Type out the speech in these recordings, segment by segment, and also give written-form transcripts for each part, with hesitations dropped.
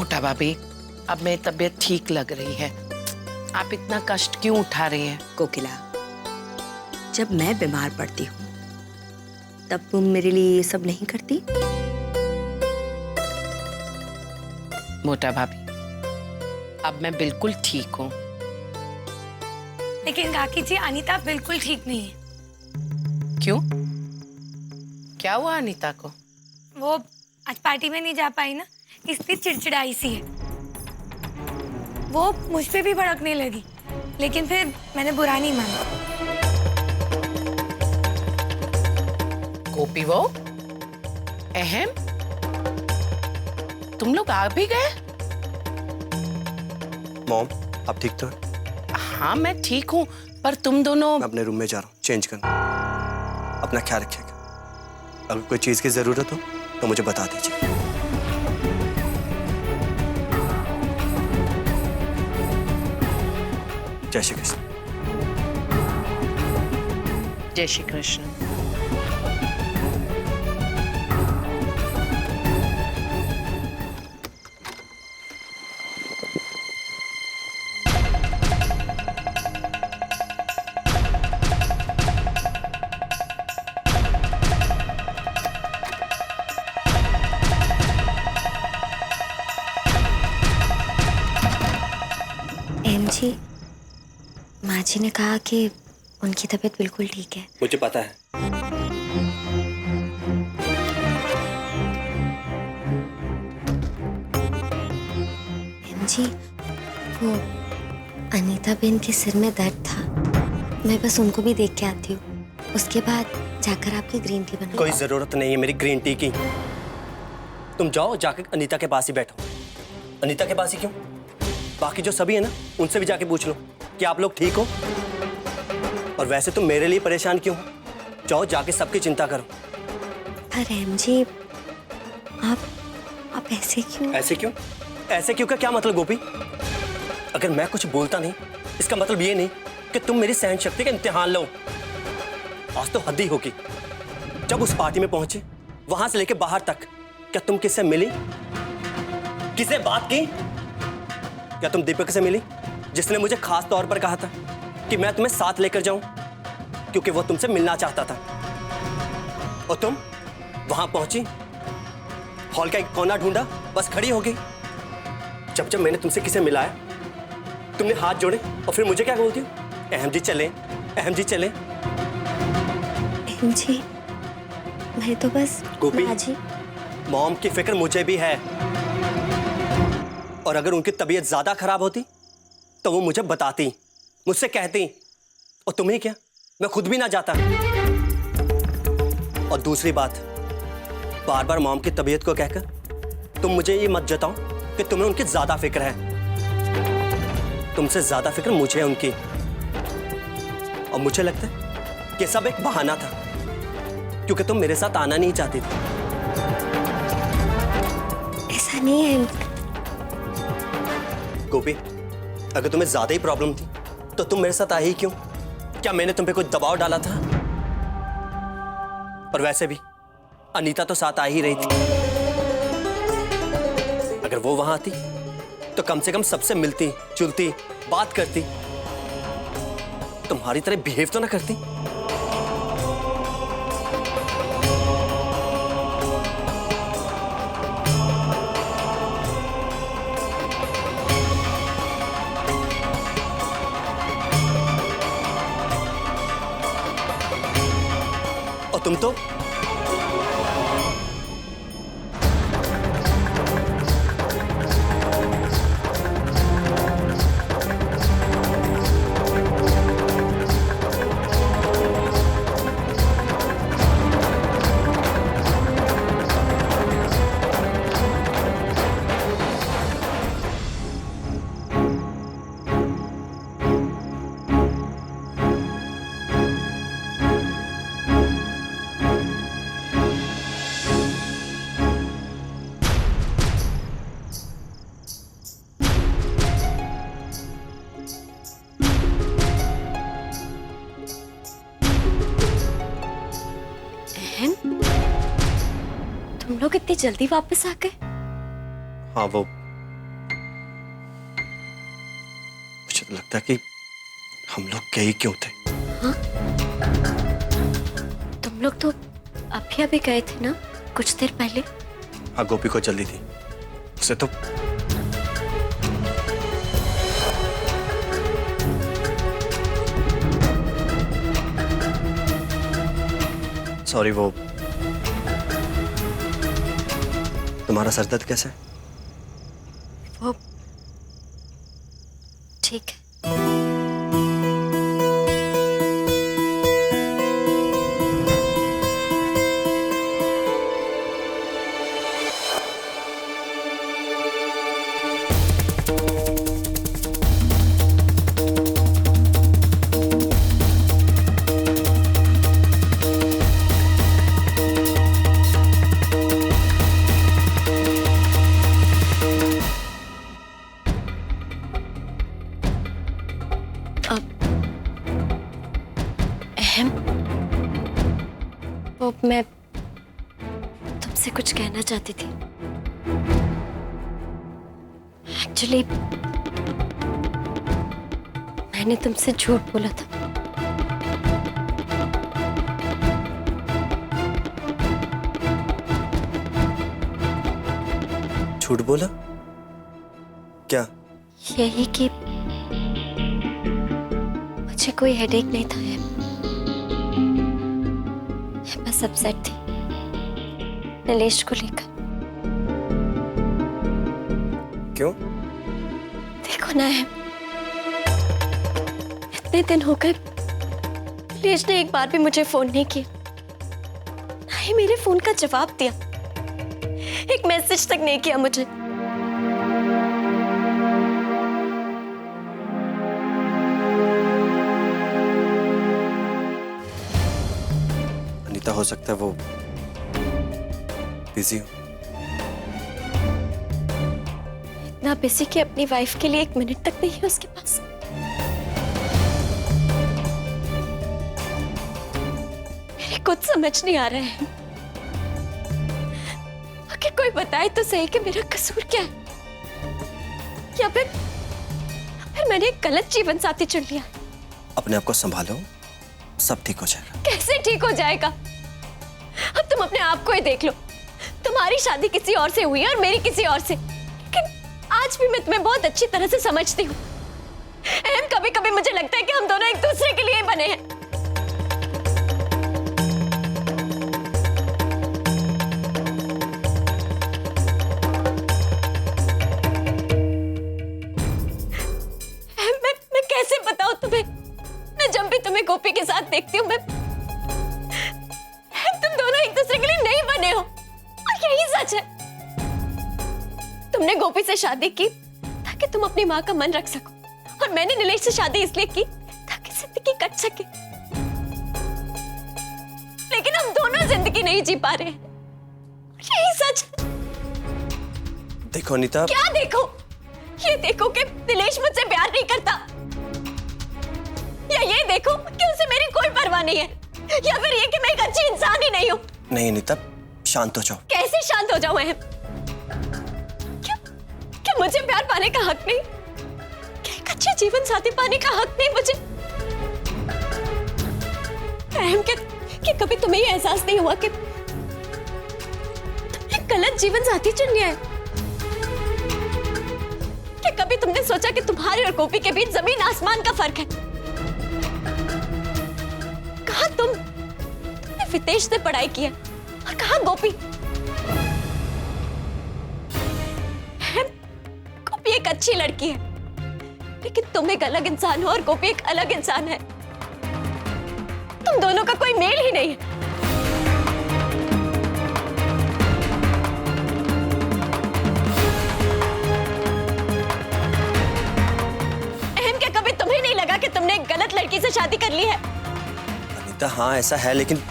मोटा भाभी, अब मेरी तबीयत ठीक लग रही है। आप इतना कष्ट क्यों उठा रही हैं? कोकिला, जब मैं बीमार पड़ती हूँ तब तुम मेरे लिए ये सब नहीं करती? मोटा भाभी, अब मैं बिल्कुल ठीक हूँ। लेकिन काकी जी, अनीता बिल्कुल ठीक नहीं है। क्यों? क्या हुआ अनीता को? वो आज पार्टी में नहीं जा पाई ना, इसलिए चिड़चिड़ाई सी है। वो मुझ पे भी भड़कने लगी, लेकिन फिर मैंने बुरा नहीं माना। गोपी वो अहम, तुम लोग आ भी गए? मॉम, आप ठीक तो हैं? हाँ मैं ठीक हूँ, पर तुम दोनों। मैं अपने रूम में जा रहा हूँ चेंज करना। अपना ख्याल रखिएगा। अगर कोई चीज की जरूरत हो तो मुझे बता दीजिए। जय श्री कृष्ण। जय श्री कृष्ण। जी, माँ जी ने कहा कि उनकी तबीयत बिल्कुल ठीक है। मुझे पता है। जी, वो अनीता बेन के सिर में दर्द था, मैं बस उनको भी देख के आती हूँ। उसके बाद जाकर आपकी ग्रीन टी बनाऊँ। कोई जरूरत नहीं है मेरी ग्रीन टी की। तुम जाओ, जाकर अनीता के पास ही बैठो। अनीता के पास ही क्यों? बाकी जो सभी है ना, उनसे भी जाके पूछ लो कि आप लोग ठीक हो। और वैसे तुम मेरे लिए परेशान क्यों हो? जाओ, जाके सबकी चिंता करो। पर जी, आप ऐसे क्यों? ऐसे क्यों? ऐसे क्यों का क्या मतलब गोपी? अगर मैं कुछ बोलता नहीं, इसका मतलब ये नहीं कि तुम मेरी सहन शक्ति का इम्तिहान लो। आज तो हद ही होगी। जब उस पार्टी में पहुंचे, वहां से लेके बाहर तक, क्या तुम किससे मिली? किससे बात की? क्या तुम दीपक से मिली, जिसने मुझे खास तौर पर कहा था कि मैं तुम्हें साथ लेकर जाऊं, क्योंकि वो तुमसे मिलना चाहता था? और तुम वहां पहुंची, हॉल का एक कोना ढूंढा, बस खड़ी हो गई। जब जब मैंने तुमसे किसे मिलाया, तुमने हाथ जोड़े और फिर मुझे क्या बोलती हो? अहम जी चले, अहम जी चले। अहम जी, मैं तो बस गोपी, माँ जी। मॉम की फिक्र मुझे भी है। और अगर उनकी तबीयत ज्यादा खराब होती तो वो मुझे बताती, मुझसे कहती। और तुम्हें क्या, मैं खुद भी ना जाता। और दूसरी बात, बार बार मॉम की तबीयत को कहकर तुम मुझे ये मत जताओ कि तुम्हें उनकी ज्यादा फिक्र है। तुमसे ज्यादा फिक्र मुझे है उनकी। और मुझे लगता है कि सब एक बहाना था, क्योंकि तुम मेरे साथ आना नहीं चाहती थी। ऐसा नहीं है गोपी, अगर तुम्हें ज्यादा ही प्रॉब्लम थी तो तुम मेरे साथ आई ही क्यों? क्या मैंने तुम पे कोई दबाव डाला था? और वैसे भी अनीता तो साथ आ ही रही थी। अगर वो वहां आती तो कम से कम सबसे मिलती जुलती, बात करती, तुम्हारी तरह बिहेव तो ना करती। और तुम तो तुम लोग इतनी जल्दी वापस आ गए? हाँ, वो लगता है कि हम लोग गए क्यों थे। तुम लोग तो अभी गए थे ना, कुछ देर पहले। हाँ, गोपी को जल्दी थी, उसे तो सॉरी। वो तुम्हारा सर दर्द कैसा है? वो ठीक है। वो मैं तुमसे कुछ कहना चाहती थी। एक्चुअली मैंने तुमसे झूठ बोला था। झूठ बोला? क्या? यही कि मुझे कोई हेडेक नहीं था। मैं बस अपसेट थी नीलेश को लेकर। क्यों? देखो ना, इतने दिन हो गए नीलेश ने एक बार भी मुझे फोन नहीं किया, ना ही मेरे फोन का जवाब दिया, एक मैसेज तक नहीं किया मुझे। अनीता, हो सकता है वो बिजी हो। इतना बिजी कि अपनी वाइफ के लिए 1 मिनट तक नहीं है उसके पास। मेरे कुछ समझ नहीं आ रहा है। आखिर कोई बताए तो सही कि मेरा कसूर क्या है, या फिर मैंने एक गलत जीवन साथी चुन लिया। अपने आप को संभालो, सब ठीक हो जाएगा। कैसे ठीक हो जाएगा? अब तुम अपने आप को ही देख लो। तुम्हारी शादी किसी और से हुई है और मेरी किसी और से, लेकिन आज भी मैं तुम्हें बहुत अच्छी तरह से समझती हूँ। कभी कभी मुझे लगता है कि हम दोनों एक दूसरे के लिए ही बने हैं। मैं कैसे बताऊं तुम्हें? मैं जब भी तुम्हें गोपी के साथ देखती हूँ, तुम दोनों एक दूसरे के लिए नहीं बने हो, और यही सच है। तुमने गोपी से शादी की ताकि तुम अपनी माँ का मन रख सको, और मैंने नीलेश से शादी इसलिए की ताकि जिंदगी कट सके। लेकिन हम दोनों जिंदगी नहीं जी पा रहे हैं, यही सच है। देखो अनीता। क्या देखो? ये देखो कि नीलेश मुझसे प्यार नहीं करता, या ये देखो कि उसे मेरी कोई परवाह नहीं है, या फिर ये कि मैं एक अच्छी इंसान ही नहीं हूँ। नहीं अनीता, शांत हो जाओ। कैसे शांत हो जाऊं? क्या मुझे प्यार पाने का हक नहीं? क्या एक अच्छे जीवन साथी पाने का हक नहीं मुझे? कि कभी तुम्हें ये एहसास नहीं हुआ कि तुमने गलत जीवन साथी चुन लिया है? कि कभी तुमने सोचा कि तुम्हारे और गोपी के बीच जमीन आसमान का फर्क है? कहा तुमने विदेश से पढ़ाई की है, और कहा गोपी? गोपी एक अच्छी लड़की है, लेकिन तुम एक अलग इंसान हो और गोपी एक अलग इंसान है। तुम दोनों का कोई मेल ही नहीं है। क्या कभी तुम्हें नहीं लगा कि तुमने एक गलत लड़की से शादी कर ली है? अनीता, हाँ ऐसा है, लेकिन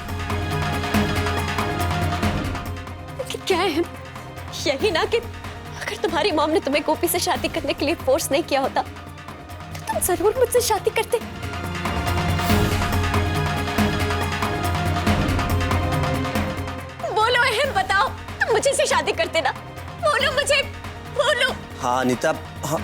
क्या है? यही ना कि अगर तुम्हारी मॉम ने तुम्हें गोपी से शादी करने के लिए फोर्स नहीं किया होता तो तुम जरूर मुझसे शादी करते। बोलो अहम, बताओ, तुम मुझे से शादी करते ना? बोलो मुझे, बोलो। हाँ अनीता, हाँ।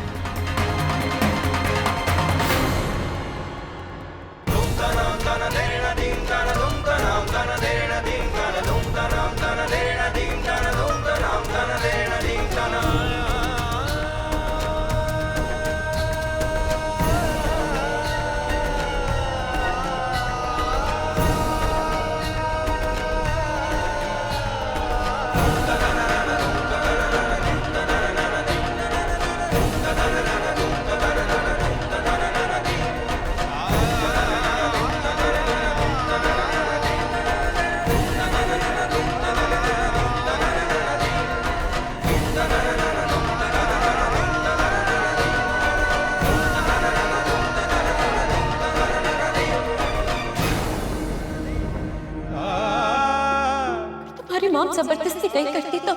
तुम्हारी मॉम जबरदस्ती नहीं करती तो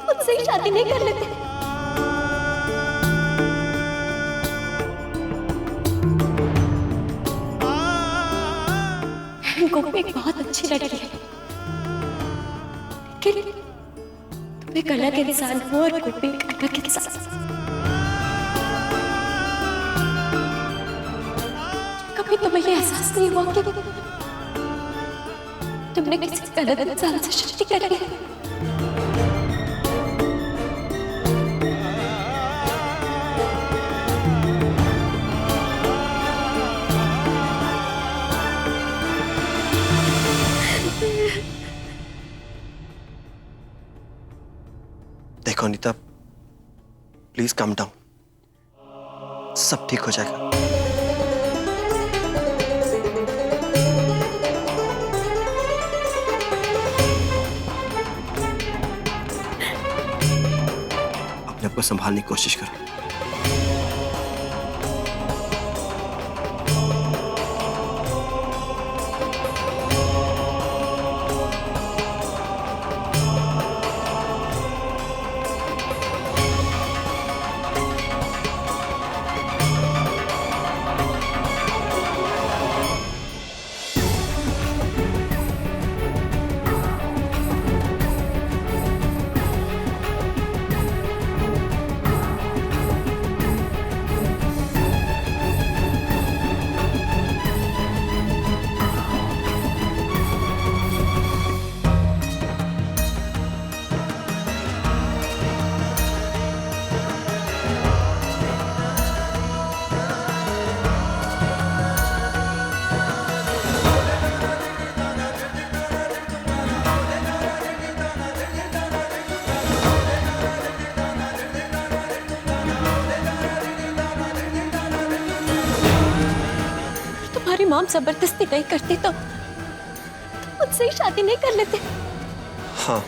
मुझसे ही शादी नहीं कर लेते। गोपी एक बहुत अच्छी लड़की है, लेकिन तुम एक अलग इंसान हो और गोपी एक अलग इंसान। कभी तुम्हें ये एहसास नहीं हुआ कि तुमने किसी गलत इंसान से शादी करी है? देखो अनीता, प्लीज काम डाउन, सब ठीक हो जाएगा। अपने आप को संभालने की कोशिश करो। तुम्हारी मॉम जबरदस्ती नहीं करती तो मुझसे ही शादी नहीं कर लेते। हाँ,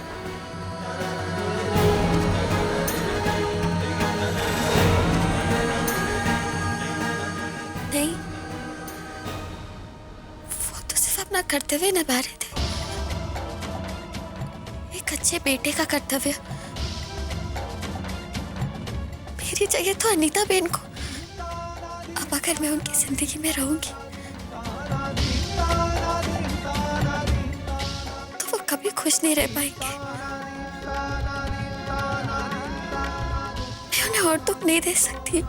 नहीं, वो तो सिर्फ अपना कर्तव्य निभा रहे थे, एक अच्छे बेटे का कर्तव्य। मेरी जगह तो अनीता बेन को। अब अगर मैं उनकी जिंदगी में रहूंगी तो वो कभी खुश नहीं रह पाएंगे। मैं उन्हें और दुख नहीं दे सकती।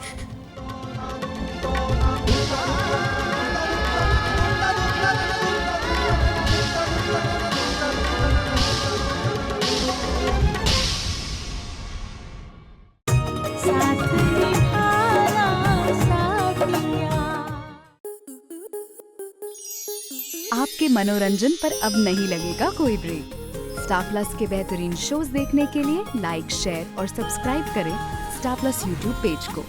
आपके मनोरंजन पर अब नहीं लगेगा कोई ब्रेक। स्टार प्लस के बेहतरीन शोज देखने के लिए लाइक, शेयर और सब्सक्राइब करें स्टार प्लस यूट्यूब पेज को।